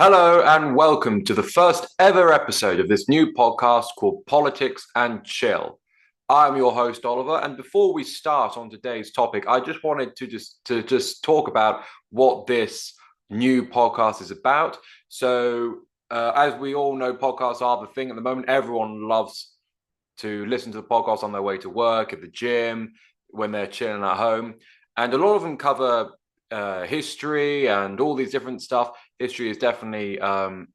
Hello and welcome to the first ever episode of this new podcast called Politics and Chill. I'm your host Oliver, and before we start on today's topic, I just wanted to talk about what this new podcast is about. As we all know, podcasts are the thing at the moment. Everyone loves to listen to the podcast on their way to work, at the gym, when they're chilling at home, and a lot of them cover history and all these different stuff. History is definitely a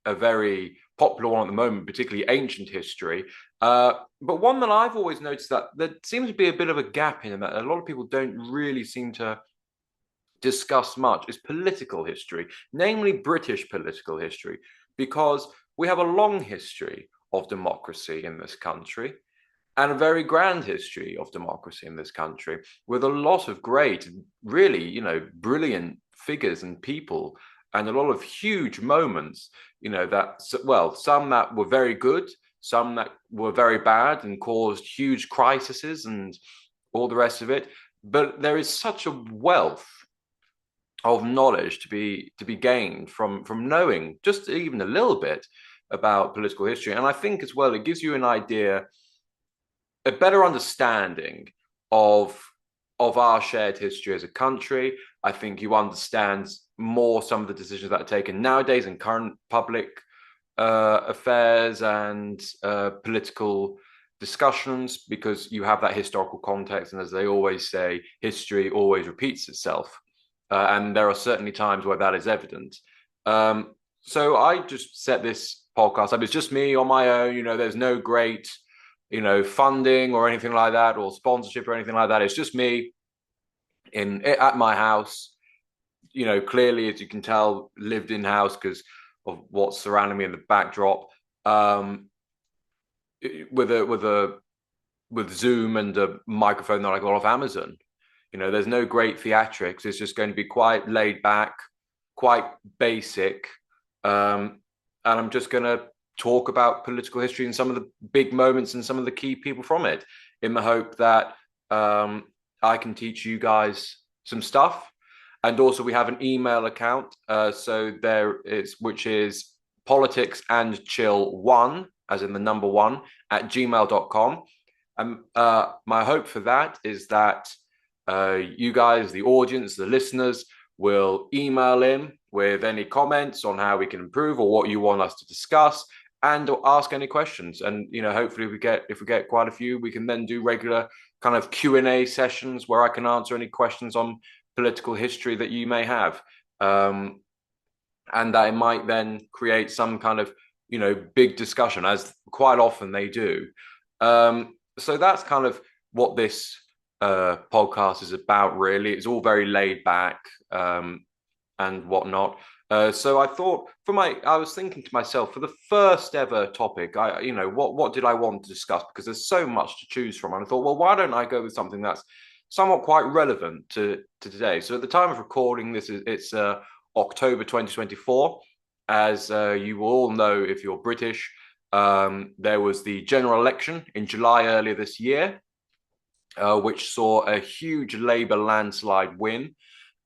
very popular one at the moment, particularly ancient history. But one that I've always noticed that there seems to be a bit of a gap in that a lot of people don't really seem to discuss much is political history, namely British political history, because we have a long history of democracy in this country and a very grand history of democracy in this country with a lot of great, really, brilliant figures and people and a lot of huge moments, some that were very good, some that were very bad and caused huge crises and all the rest of it. But there is such a wealth of knowledge to be gained from knowing just even a little bit about political history. And I think as well, it gives you an idea, a better understanding of our shared history as a country. I think you understand more some of the decisions that are taken nowadays in current public affairs and political discussions, because you have that historical context. And as they always say, history always repeats itself. And there are certainly times where that is evident. So I just set this podcast up. It's just me on my own. There's no great funding or anything like that, or sponsorship or anything like that. It's just me at my house. Clearly, as you can tell, lived in house because of what's surrounding me in the backdrop. With Zoom and a microphone that I got off Amazon. There's no great theatrics. It's just going to be quite laid back, quite basic, and I'm just going to talk about political history and some of the big moments and some of the key people from it, in the hope that I can teach you guys some stuff. And also, we have an email account, which is politicsandchill1, as in the number one, at gmail.com. And my hope for that is that you guys, the audience, the listeners, will email in with any comments on how we can improve or what you want us to discuss, and ask any questions. And hopefully, if we get quite a few, we can then do regular kind of Q&A sessions where I can answer any questions on political history that you may have, and that it might then create some kind of big discussion, as quite often they do. So that's kind of what this podcast is about, really. It's all very laid back and whatnot. So I thought, I was thinking to myself, for the first ever topic, what did I want to discuss? Because there's so much to choose from. And I thought, well, why don't I go with something that's somewhat quite relevant to today? So at the time of recording, it's October 2024. As you will all know, if you're British, there was the general election in July earlier this year, which saw a huge Labour landslide win.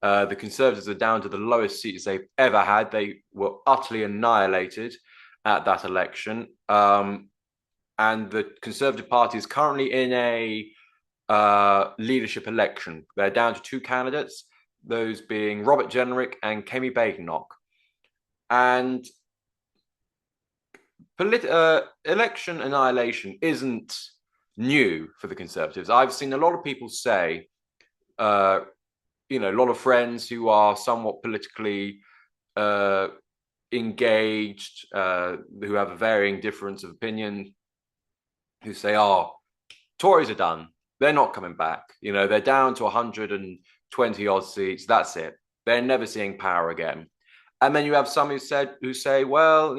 The Conservatives are down to the lowest seats they've ever had. They were utterly annihilated at that election. And the Conservative Party is currently in a leadership election. They're down to two candidates, those being Robert Jenrick and Kemi Badenoch. And election annihilation isn't new for the Conservatives. I've seen a lot of people say, a lot of friends who are somewhat politically engaged, who have a varying difference of opinion, who say, oh, Tories are done. They're not coming back. They're down to 120 odd seats. That's it. They're never seeing power again. And then you have some who say, well,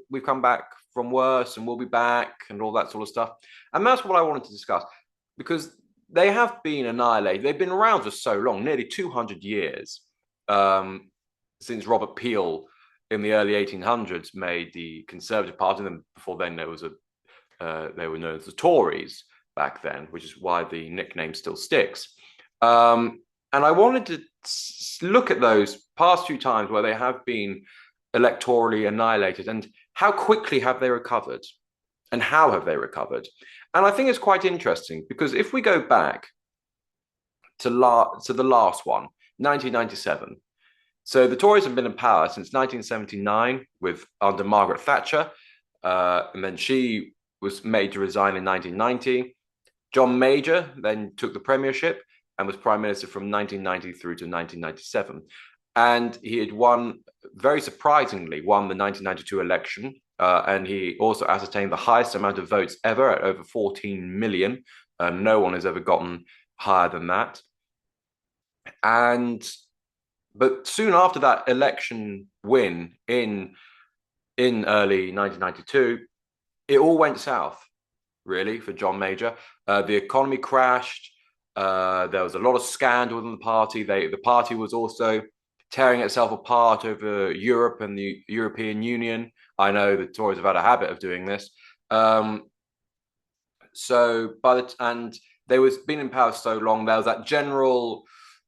we've come back from worse and we'll be back and all that sort of stuff. And that's what I wanted to discuss, because they have been annihilated. They've been around for so long, nearly 200 years, since Robert Peel in the early 1800s made the Conservative Party. And then before then, they were known as the Tories back then, which is why the nickname still sticks. And I wanted to look at those past few times where they have been electorally annihilated, and how quickly have they recovered, and how have they recovered? And I think it's quite interesting because if we go back to the last one, 1997. So the Tories have been in power since 1979 with under Margaret Thatcher, and then she was made to resign in 1990. John Major then took the premiership and was prime minister from 1990 through to 1997. And he had very surprisingly, won the 1992 election. And he also ascertained the highest amount of votes ever at over 14 million. No one has ever gotten higher than that. And but soon after that election win in early 1992, it all went south, really, for John Major. The economy crashed. There was a lot of scandal within the party. The party was also tearing itself apart over Europe and the European Union. I know the Tories have had a habit of doing this. And they was been in power so long, there was that general,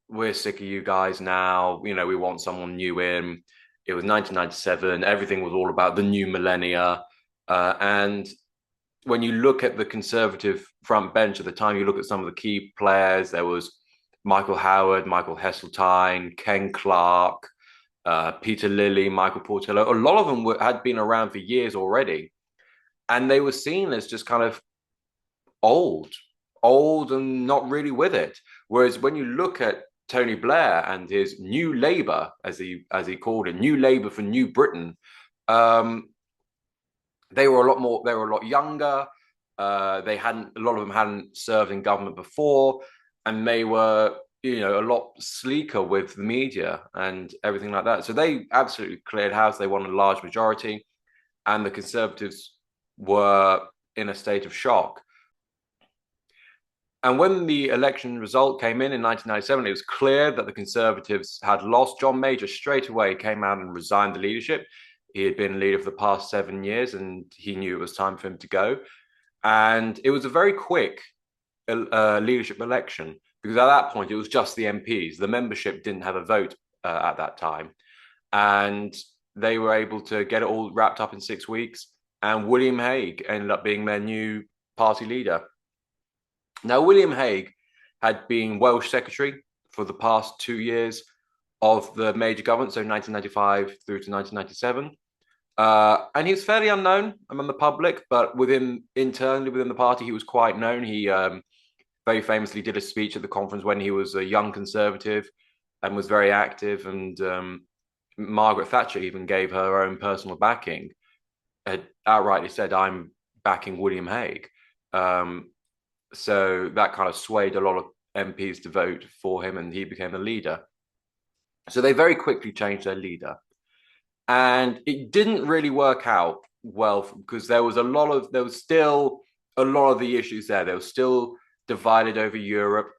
we're sick of you guys now. We want someone new in. It was 1997. Everything was all about the new millennia. And when you look at the Conservative front bench at the time, you look at some of the key players. There was Michael Howard, Michael Heseltine, Ken Clarke, Peter Lilly, Michael Portillo. A lot of them had been around for years already. And they were seen as just kind of old and not really with it. Whereas when you look at Tony Blair and his New Labour, as he called it, New Labour for New Britain, they were a lot younger. A lot of them hadn't served in government before, and they were, a lot sleeker with the media and everything like that. So they absolutely cleared house. They won a large majority, and the Conservatives were in a state of shock. And when the election result came in 1997, it was clear that the Conservatives had lost. John Major straight away came out and resigned the leadership. He had been leader for the past 7 years, and he knew it was time for him to go. And it was a very quick leadership election because at that point it was just the MPs. The membership didn't have a vote at that time. And they were able to get it all wrapped up in 6 weeks. And William Hague ended up being their new party leader. Now, William Hague had been Welsh Secretary for the past 2 years of the major government, so 1995 through to 1997. And he was fairly unknown among the public, but internally within the party, he was quite known. He very famously did a speech at the conference when he was a young Conservative and was very active. And Margaret Thatcher even gave her own personal backing, had outrightly said, "I'm backing William Hague." So that kind of swayed a lot of MPs to vote for him, and he became the leader. So they very quickly changed their leader. And it didn't really work out well because there was still a lot of the issues there. They were still divided over Europe.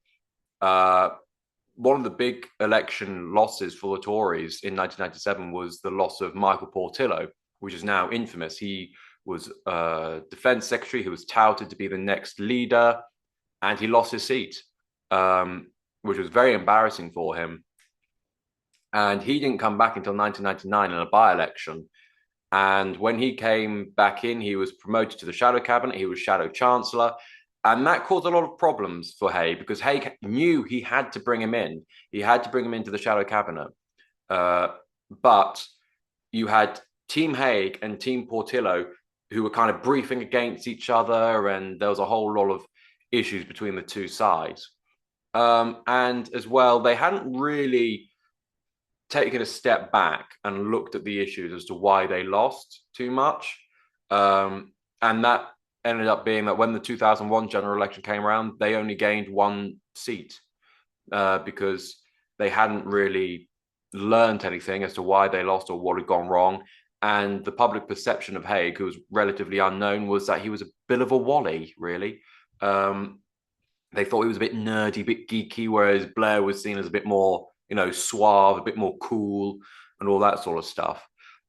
One of the big election losses for the Tories in 1997 was the loss of Michael Portillo, which is now infamous. He was defense secretary who was touted to be the next leader, and he lost his seat, which was very embarrassing for him. And he didn't come back until 1999 in a by-election. And when he came back in, he was promoted to the shadow cabinet. He was shadow chancellor. And that caused a lot of problems for Hague because Hague knew he had to bring him in. He had to bring him into the shadow cabinet. But you had Team Hague and Team Portillo who were kind of briefing against each other. And there was a whole lot of issues between the two sides. And as well, they hadn't really taken a step back and looked at the issues as to why they lost too much. And that ended up being that when the 2001 general election came around, they only gained 1 seat because they hadn't really learned anything as to why they lost or what had gone wrong. And the public perception of Hague, who was relatively unknown, was that he was a bit of a wally, really. They thought he was a bit nerdy, a bit geeky, whereas Blair was seen as a bit more, suave, a bit more cool and all that sort of stuff.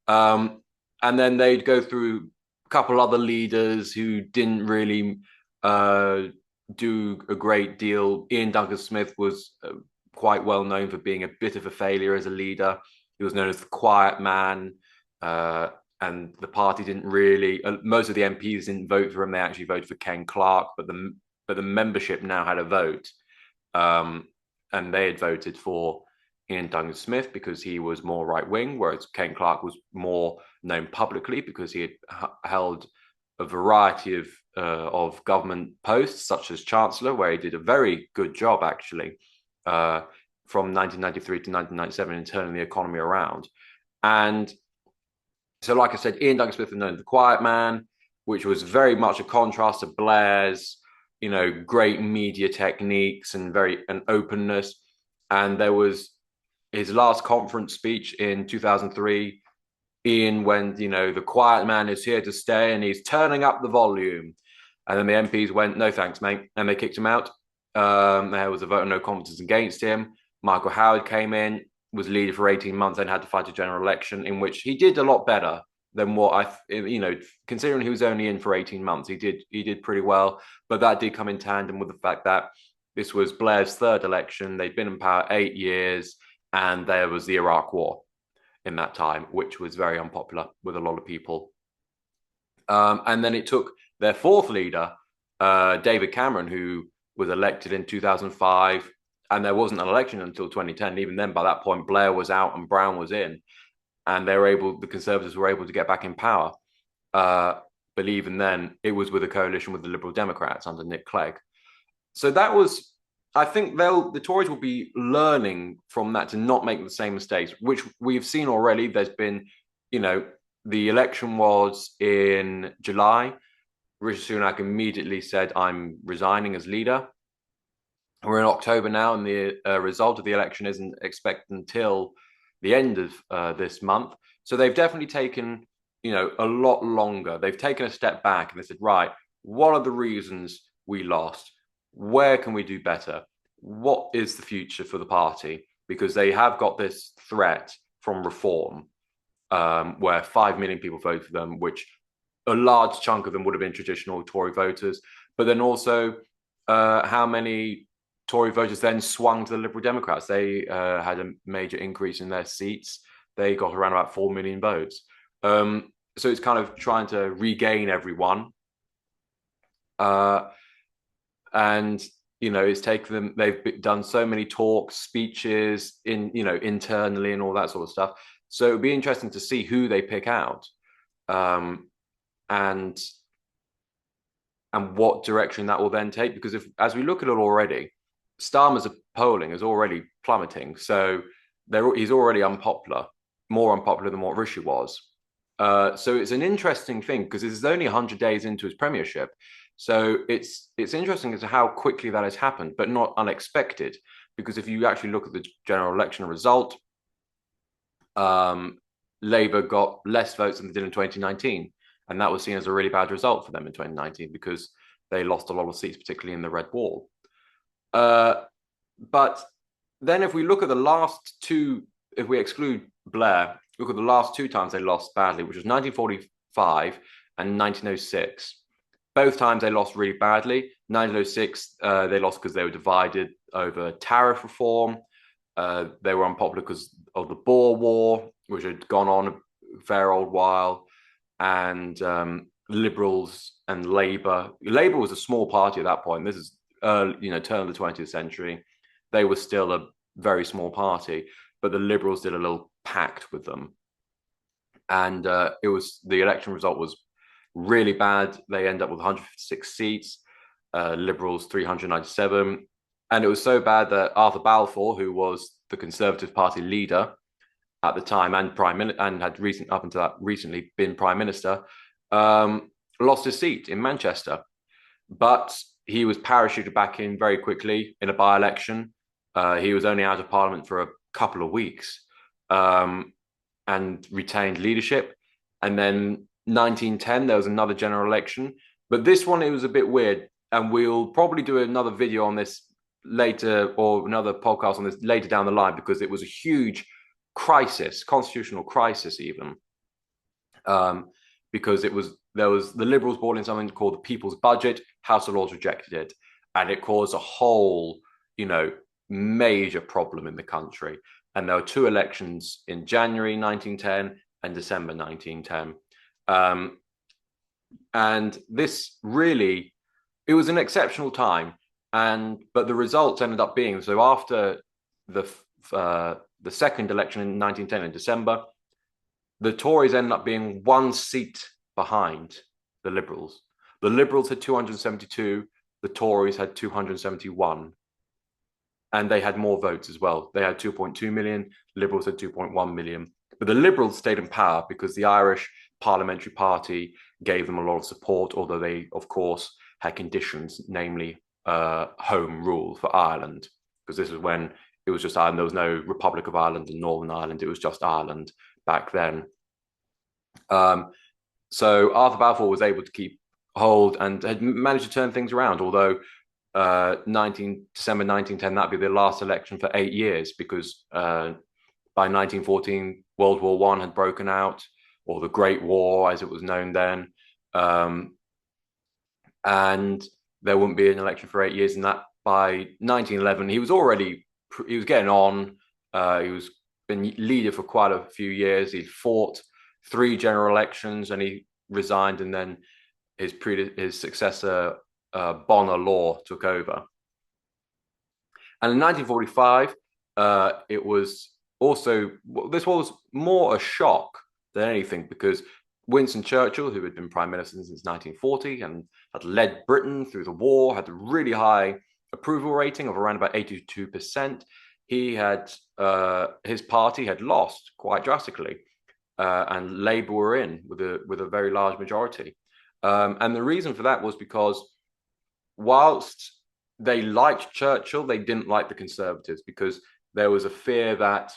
And then they'd go through a couple other leaders who didn't really do a great deal. Ian Duncan Smith was quite well known for being a bit of a failure as a leader. He was known as the quiet man. uh, and the party didn't really. Most of the MPs didn't vote for him. They actually voted for Ken Clarke, but the membership now had a vote, um, and they had voted for Ian Duncan Smith because he was more right wing, whereas Ken Clarke was more known publicly because he had held a variety of government posts, such as Chancellor, where he did a very good job actually, from 1993 to 1997 in turning the economy around. And so, like I said, Ian Duncan Smith was known as the quiet man, which was very much a contrast to Blair's, great media techniques and openness. And there was his last conference speech in 2003. Ian went, the quiet man is here to stay, and he's turning up the volume. And then the MPs went, no thanks, mate, and they kicked him out. There was a vote of no confidence against him. Michael Howard came in, was leader for 18 months, then had to fight a general election in which he did a lot better than what considering he was only in for 18 months, he did pretty well. But that did come in tandem with the fact that this was Blair's third election. They'd been in power 8 years, and there was the Iraq War in that time, which was very unpopular with a lot of people. And then it took their fourth leader, David Cameron, who was elected in 2005, and there wasn't an election until 2010. Even then, by that point, Blair was out and Brown was in, and the Conservatives were able to get back in power. But even then, it was with a coalition with the Liberal Democrats under Nick Clegg. So that was, I think the Tories will be learning from that to not make the same mistakes, which we've seen already. There's been, the election was in July. Rishi Sunak immediately said, I'm resigning as leader. We're in October now, and the result of the election isn't expected until the end of this month. So they've definitely taken, a lot longer. They've taken a step back and they said, right, what are the reasons we lost? Where can we do better? What is the future for the party? Because they have got this threat from reform, where 5 million people voted for them, which a large chunk of them would have been traditional Tory voters. But then also, how many Tory voters then swung to the Liberal Democrats? They had a major increase in their seats. They got around about 4 million votes. So it's kind of trying to regain everyone. And it's taken them. They've done so many talks, speeches internally and all that sort of stuff. So it'd be interesting to see who they pick out, and what direction that will then take. Because as we look at it already, Starmer's polling is already plummeting. So he's already unpopular, more unpopular than what Rishi was. So it's an interesting thing because this is only 100 days into his premiership. So it's interesting as to how quickly that has happened, but not unexpected. Because if you actually look at the general election result, Labour got less votes than they did in 2019. And that was seen as a really bad result for them in 2019 because they lost a lot of seats, particularly in the Red Wall. But then if we look at the last two, if we exclude Blair, look at the last two times they lost badly, which was 1945 and 1906. Both times they lost really badly. 1906, they lost because they were divided over tariff reform. They were unpopular because of the Boer War, which had gone on a fair old while. And Liberals and Labour. Labour was a small party at that point. This is, turn of the 20th century. They were still a very small party, but the Liberals did a little pact with them. And the election result was really bad. They end up with 156 seats, Liberals 397. And it was so bad that Arthur Balfour, who was the Conservative Party leader at the time and had up until that recently been Prime Minister, lost his seat in Manchester. But he was parachuted back in very quickly in a by-election. He was only out of Parliament for a couple of weeks, and retained leadership. And then 1910, there was another general election. But this one, it was a bit weird. And we'll probably do another video on this later, or another podcast on this later down the line, because it was a huge crisis, constitutional crisis even. Because there was the Liberals brought in something called the People's Budget. House of Lords rejected it. And it caused a whole, major problem in the country. And there were two elections in January 1910 and December 1910. And this really, it was an exceptional time. But the results ended up being, so after the second election in 1910 in December, the Tories ended up being one seat behind the Liberals. The Liberals had 272, the Tories had 271. And they had more votes as well. They had 2.2 million, Liberals had 2.1 million. But the Liberals stayed in power because the Irish Parliamentary Party gave them a lot of support, although they, of course, had conditions, namely home rule for Ireland, because this was when it was just Ireland. There was no Republic of Ireland and Northern Ireland. It was just Ireland back then. So Arthur Balfour was able to keep hold and had managed to turn things around, although December 1910, that'd be the last election for 8 years, because by 1914, World War I had broken out, or the Great War, as it was known then. And there wouldn't be an election for 8 years. And that by 1911, he was getting on. He was been leader for quite a few years. He'd fought 3 general elections and he resigned, and then his successor, Bonner Law, took over. And in 1945, it was also, this was more a shock than anything, because Winston Churchill, who had been Prime Minister since 1940 and had led Britain through the war, had a really high approval rating of around about 82%. He had, his party had lost quite drastically, and Labour were in with a very large majority. And the reason for that was because whilst they liked Churchill, they didn't like the Conservatives, because there was a fear that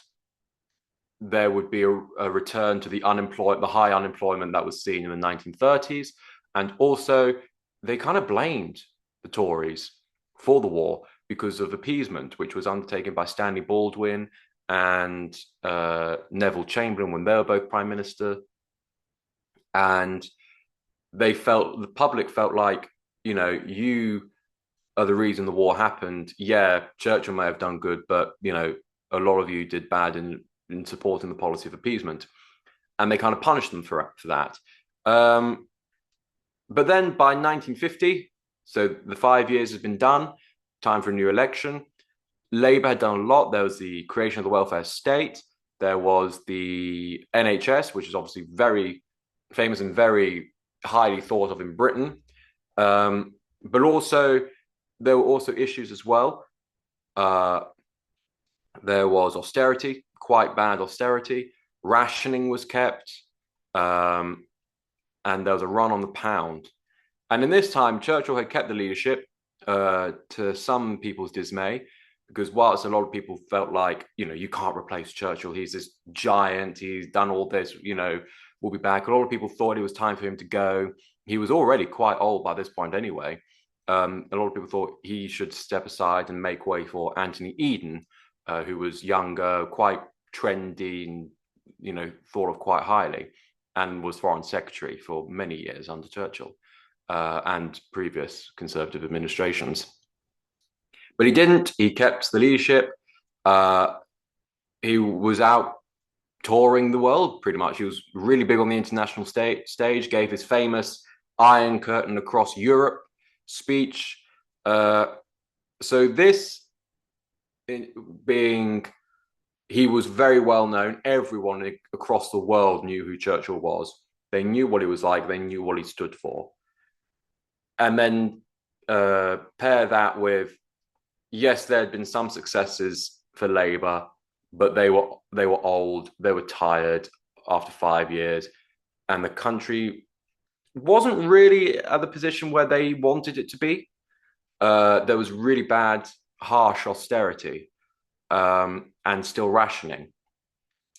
there would be a return to the high unemployment that was seen in the 1930s. And also, they kind of blamed the Tories for the war because of appeasement, which was undertaken by Stanley Baldwin and Neville Chamberlain when they were both Prime Minister. And the public felt like, you are the reason the war happened. Yeah, Churchill may have done good, but, a lot of you did bad in supporting the policy of appeasement. And they kind of punished them for that. But then by 1950, so the 5 years has been done, time for a new election. Labour had done a lot. There was the creation of the welfare state. There was the NHS, which is obviously very famous and very highly thought of in Britain. But also, there were also issues as well. There was austerity, quite bad austerity. Rationing was kept. And there was a run on the pound. And in this time, Churchill had kept the leadership, to some people's dismay, because whilst a lot of people felt like, you can't replace Churchill, he's this giant, he's done all this, we'll be back. A lot of people thought it was time for him to go. He was already quite old by this point anyway. A lot of people thought he should step aside and make way for Anthony Eden, who was younger, quite trendy, and, thought of quite highly, and was Foreign Secretary for many years under Churchill and previous Conservative administrations. But he didn't. He kept the leadership. He was out touring the world, pretty much. He was really big on the international stage, gave his famous Iron Curtain Across Europe speech. So this being, he was very well known. Everyone across the world knew who Churchill was. They knew what he was like. They knew what he stood for. And then pair that with, yes, there had been some successes for Labour, but they were old, they were tired after 5 years, and the country wasn't really at the position where they wanted it to be. There was really bad, harsh austerity, and still rationing.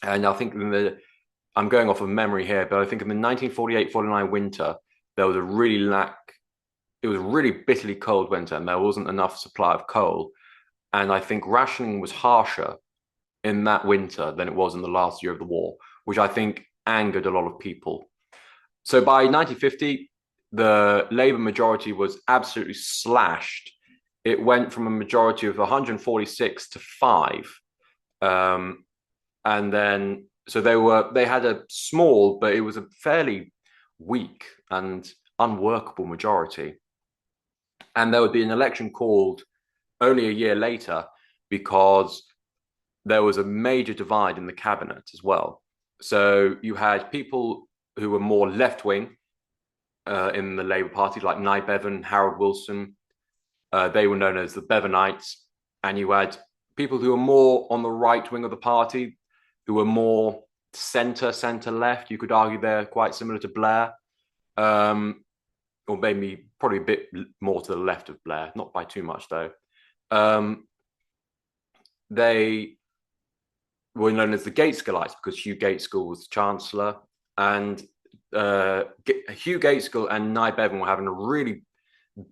And I think I'm going off of memory here, but I think in the 1948-49 winter, there was it was a really bitterly cold winter, and there wasn't enough supply of coal. And I think rationing was harsher in that winter than it was in the last year of the war, which I think angered a lot of people. So by 1950, the Labour majority was absolutely slashed. It went from a majority of 146 to 5. And then So they had a small, but it was a fairly weak and unworkable majority. And there would be an election called only a year later because there was a major divide in the cabinet as well. So you had people who were more left wing in the Labour Party, like Nye Bevan, Harold Wilson. They were known as the Bevanites. And you had people who were more on the right wing of the party, who were more centre left. You could argue they're quite similar to Blair, or maybe probably a bit more to the left of Blair, not by too much though. They were known as the Gateskill because Hugh Gateskill was the Chancellor, and Hugh Gateskill and Nye Bevan were having a really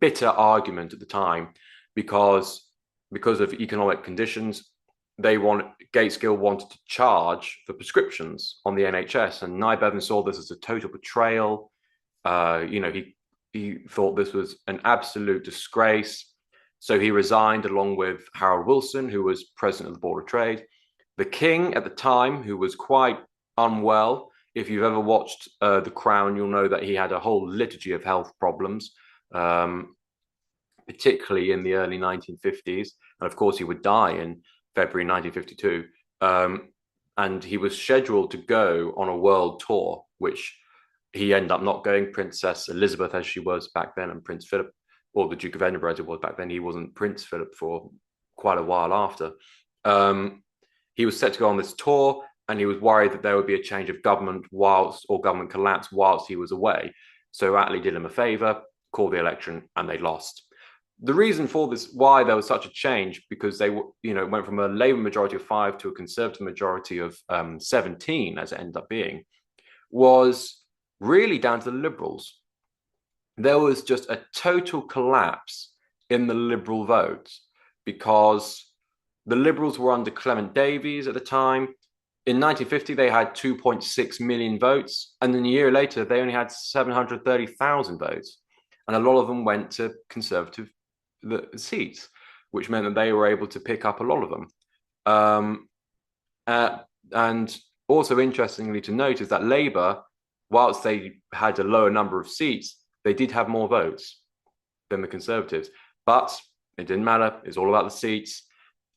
bitter argument at the time because of economic conditions. Gateskill wanted to charge for prescriptions on the NHS, and Nye Bevan saw this as a total betrayal. He thought this was an absolute disgrace. So he resigned along with Harold Wilson, who was president of the Board of Trade. The King at the time, who was quite unwell. If you've ever watched The Crown, you'll know that he had a whole liturgy of health problems, particularly in the early 1950s. And of course, he would die in February 1952. And he was scheduled to go on a world tour, which he ended up not going. Princess Elizabeth, as she was back then, and Prince Philip, or the Duke of Edinburgh, as it was back then, he wasn't Prince Philip for quite a while after. He was set to go on this tour, and he was worried that there would be a change of government government collapse whilst he was away. So Attlee did him a favour, called the election, and they lost. The reason for this, why there was such a change, because they went from a Labour majority of 5 to a Conservative majority of 17, as it ended up being, was really down to the Liberals. There was just a total collapse in the Liberal vote because the Liberals were under Clement Davies at the time. In 1950, they had 2.6 million votes, and then a year later, they only had 730,000 votes, and a lot of them went to Conservative seats, which meant that they were able to pick up a lot of them. And also interestingly to note is that Labour, whilst they had a lower number of seats, they did have more votes than the Conservatives, but it didn't matter. It's all about the seats,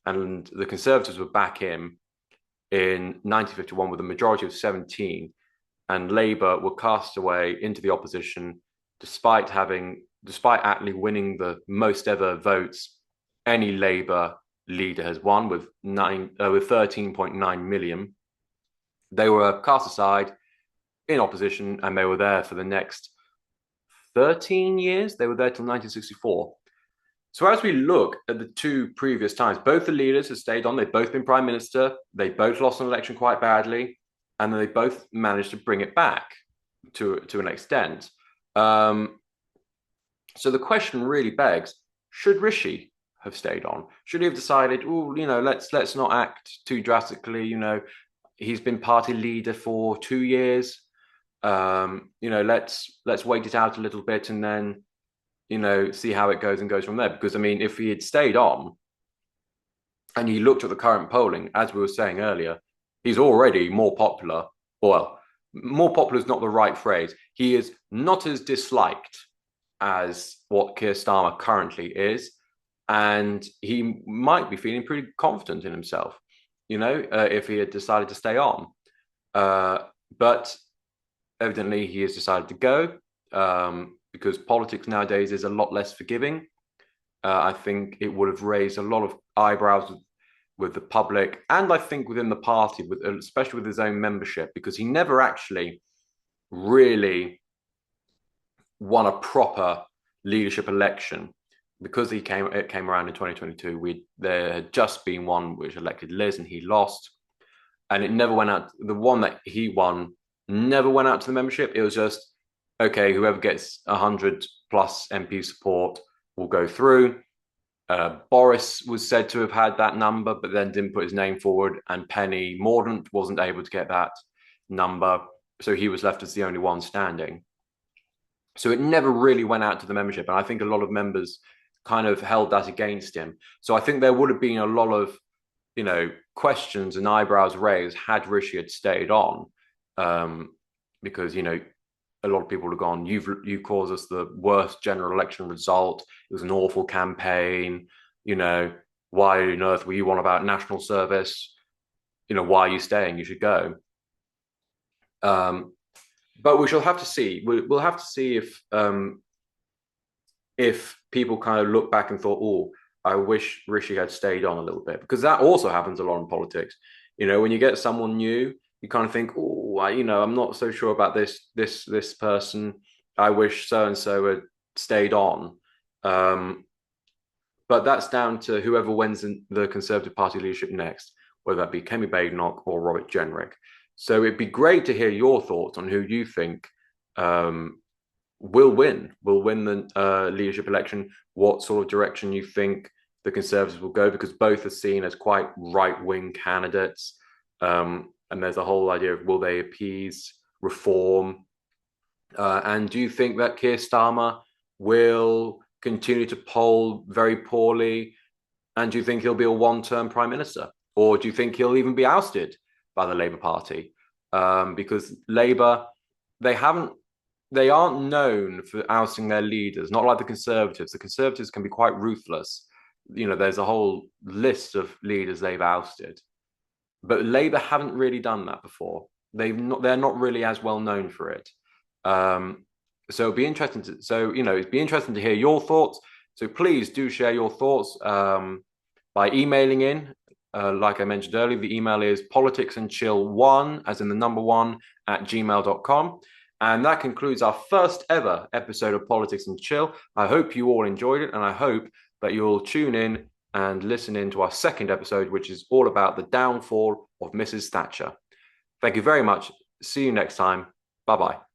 and the Conservatives were back in 1951 with a majority of 17, and Labour were cast away into the opposition despite Attlee winning the most ever votes any Labour leader has won with 13.9 million. They were cast aside in opposition, and they were there for the next 13 years. They were there till 1964. So as we look at the two previous times, both the leaders have stayed on. They've both been prime minister. They both lost an election quite badly, and they both managed to bring it back to an extent. So the question really begs: should Rishi have stayed on? Should he have decided, let's not act too drastically? He's been party leader for 2 years. Let's wait it out a little bit and then see how it goes and goes from there. Because if he had stayed on and you looked at the current polling, as we were saying earlier, he's already more popular. Well, more popular is not the right phrase. He is not as disliked as what Keir Starmer currently is, and he might be feeling pretty confident in himself, if he had decided to stay on. But evidently he has decided to go, because politics nowadays is a lot less forgiving. I think it would have raised a lot of eyebrows with the public, and I think within the party, especially with his own membership, because he never actually really won a proper leadership election. Because it came around in 2022, there had just been one which elected Liz, and he lost, and it never went out. The one that he won never went out to the membership. It was just, okay, whoever gets 100 plus MP support will go through. Boris was said to have had that number, but then didn't put his name forward, and Penny Mordaunt wasn't able to get that number, so he was left as the only one standing. So it never really went out to the membership, and I think a lot of members kind of held that against him. So I think there would have been a lot of questions and eyebrows raised had Rishi had stayed on, because a lot of people have gone, you caused us the worst general election result. It was an awful campaign. Why on earth were you on about national service? Why are you staying? You should go. But we shall have to see. We'll have to see if people kind of look back and thought, oh, I wish Rishi had stayed on a little bit, because that also happens a lot in politics. When you get someone new, you kind of think, oh, I'm not so sure about this person. I wish so and so had stayed on. But that's down to whoever wins in the Conservative Party leadership next, whether that be Kemi Badenoch or Robert Jenrick. So it'd be great to hear your thoughts on who you think will win the leadership election, what sort of direction you think the Conservatives will go, because both are seen as quite right-wing candidates. And there's a whole idea of, will they appease reform? And do you think that Keir Starmer will continue to poll very poorly? And do you think he'll be a one-term prime minister? Or do you think he'll even be ousted by the Labour Party? Because Labour, they aren't known for ousting their leaders, not like the Conservatives. The Conservatives can be quite ruthless. There's a whole list of leaders they've ousted. But Labour haven't really done that before. They're not really as well known for it. So it'd be interesting to hear your thoughts. So please do share your thoughts by emailing in. Like I mentioned earlier, the email is politicsandchill1, as in the number 1, @gmail.com. And that concludes our first ever episode of Politics and Chill. I hope you all enjoyed it, and I hope that you'll tune in and listen in to our second episode, which is all about the downfall of Mrs. Thatcher. Thank you very much. See you next time. Bye-bye.